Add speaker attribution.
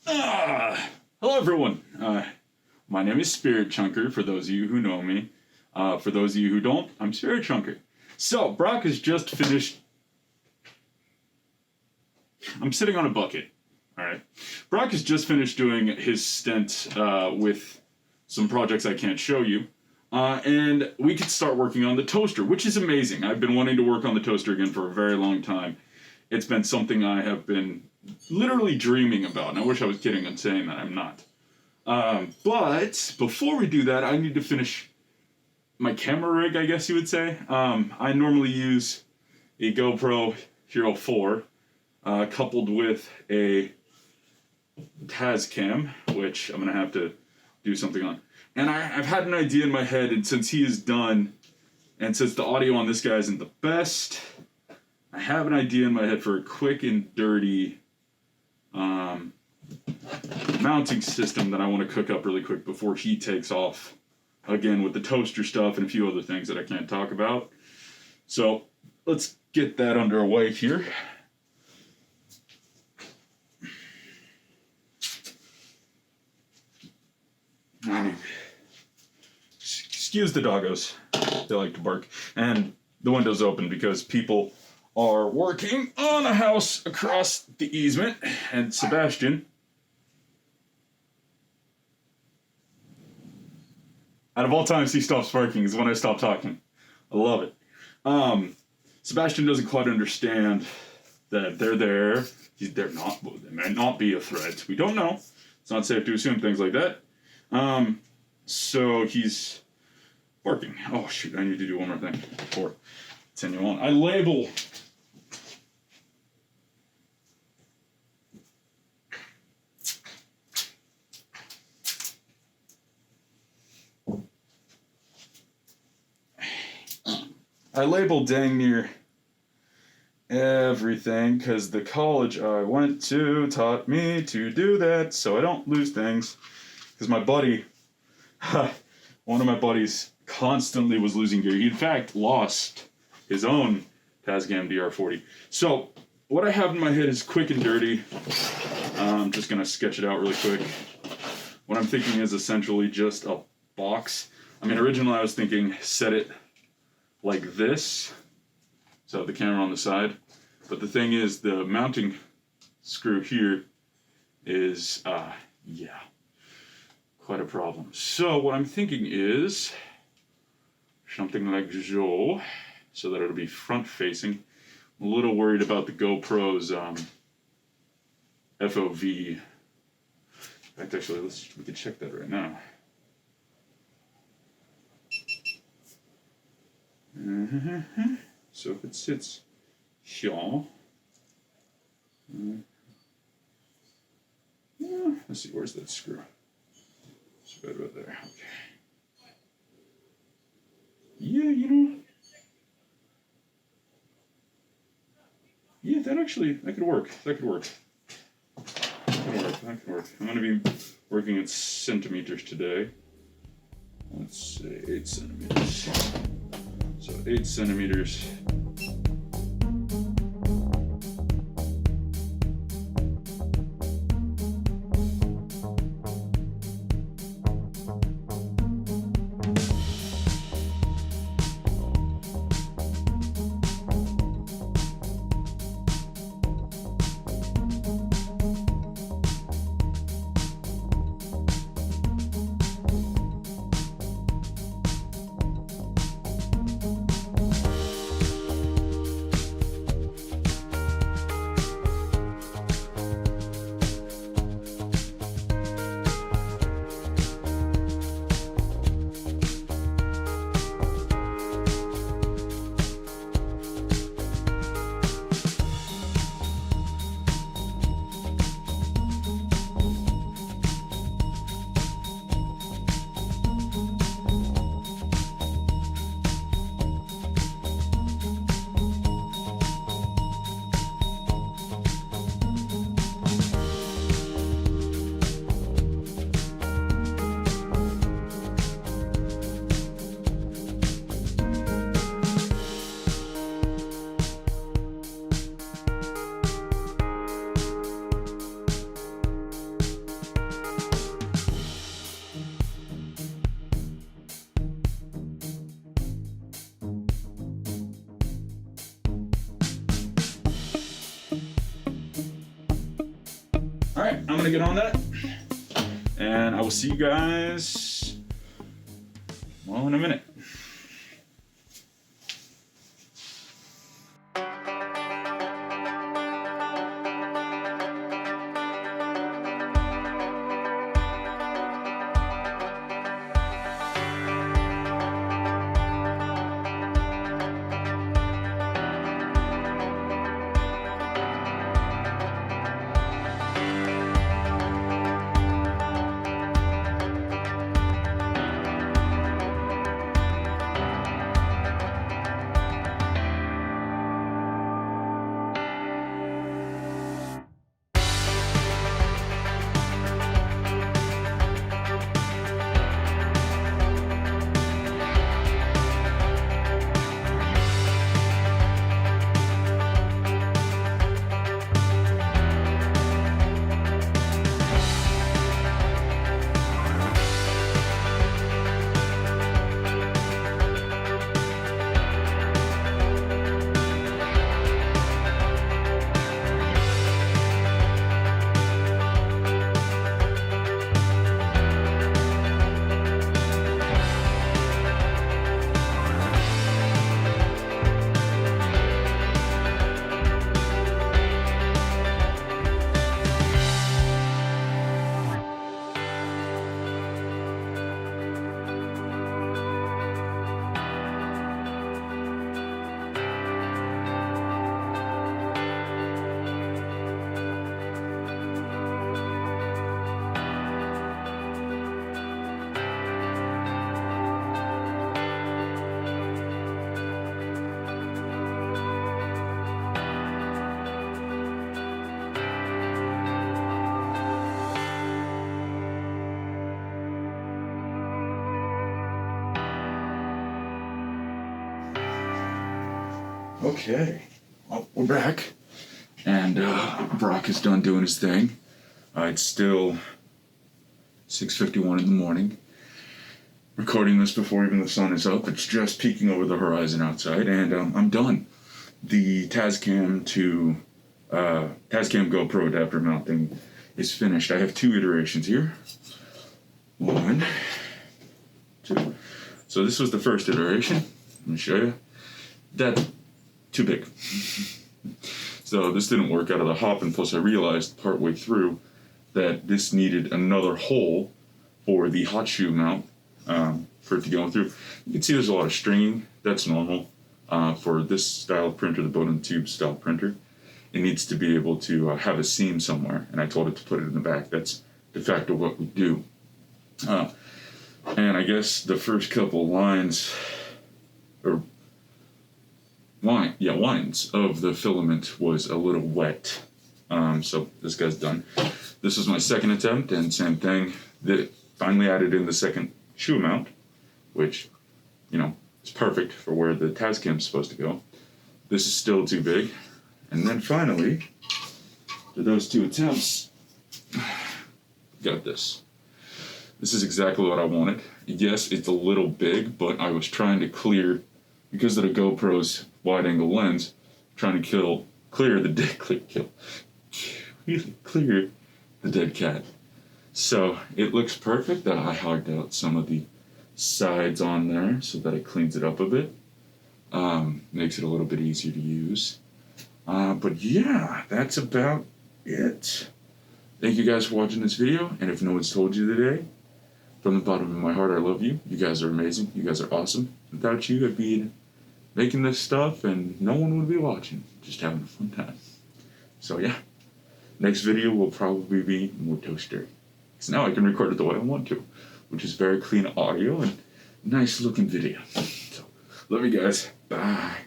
Speaker 1: Hello, everyone. My name is Spirit Chunker, for those of you who know me. For those of you who don't, I'm Spirit Chunker. So, Brock has just finished... I'm sitting on a bucket. Alright. Brock has just finished doing his stint with some projects I can't show you. And we could start working on the toaster, which is amazing. I've been wanting to work on the toaster again for a very long time. It's been something I have been literally dreaming about, and I wish I was kidding and saying that. I'm not. But before we do that, I need to finish my camera rig, I guess you would say. I normally use a GoPro Hero 4 coupled with a Tascam, which I'm going to have to do something on. And I've had an idea in my head, and since he is done, and since the audio on this guy isn't the best, I have an idea in my head for a quick and dirty mounting system that I want to cook up really quick before he takes off again with the toaster stuff and a few other things that I can't talk about. So let's get that underway here. Excuse the doggos. They like to bark. And the window's open because people are working on a house across the easement, and Sebastian, out of all times he stops barking is when I stop talking. I love it. Sebastian doesn't quite understand that they're there. They're not. They might not be a threat. We don't know. It's not safe to assume things like that. So he's barking. Oh shoot! I need to do one more thing before I continue on. I label. I label dang near everything because the college I went to taught me to do that so I don't lose things. Because my buddy, one of my buddies constantly was losing gear. He in fact lost his own Tascam DR40. So what I have in my head is quick and dirty. I'm just going to sketch it out really quick. What I'm thinking is essentially just a box. I mean, originally I was thinking set it like this, so the camera on the side, but the thing is the mounting screw here is, quite a problem. So what I'm thinking is something like so that it'll be front facing. I'm a little worried about the GoPro's FOV. In fact, actually, we can check that right now. So if it sits here, let's see, where's that screw? It's right about there. Okay. Yeah, you know. Yeah, that could work. That could work. That could work. I'm going to be working in centimeters today. Let's say 8 centimeters. So 8 centimeters. All right, I'm gonna get on that, and I will see you guys, well, in a minute. Okay, well, we're back, and Brock is done doing his thing. It's still 6:51 in the morning. Recording this before even the sun is up. It's just peeking over the horizon outside, and I'm done. The Tascam GoPro adapter mounting is finished. I have 2 iterations here. 1, 2. So this was the first iteration. Let me show you. That's too big. So this didn't work out of the hop, and plus I realized partway through that this needed another hole for the hot shoe mount for it to go through. You can see there's a lot of stringing. That's normal for this style of printer, the bone tube style printer. It needs to be able to have a seam somewhere, and I told it to put it in the back. That's de facto what we do. And I guess the first couple lines, or lines of the filament was a little wet. So this guy's done. This was my second attempt, and same thing. That finally added in the second shoe mount, which, you know, is perfect for where the Tascam is supposed to go. This is still too big. And then finally, to those 2 attempts, got this. This is exactly what I wanted. Yes, it's a little big, but I was trying to clear, because of the GoPro's wide-angle lens, trying to clear the dead cat. So it looks perfect. I hogged out some of the sides on there so that it cleans it up a bit. Makes it a little bit easier to use. But yeah, that's about it. Thank you guys for watching this video, and if no one's told you today, from the bottom of my heart, I love you. You guys are amazing. You guys are awesome. Without you, I'd be making this stuff, and no one would be watching. Just having a fun time. So yeah, next video will probably be more toaster. Because now I can record it the way I want to, which is very clean audio and nice looking video. So, love you guys. Bye.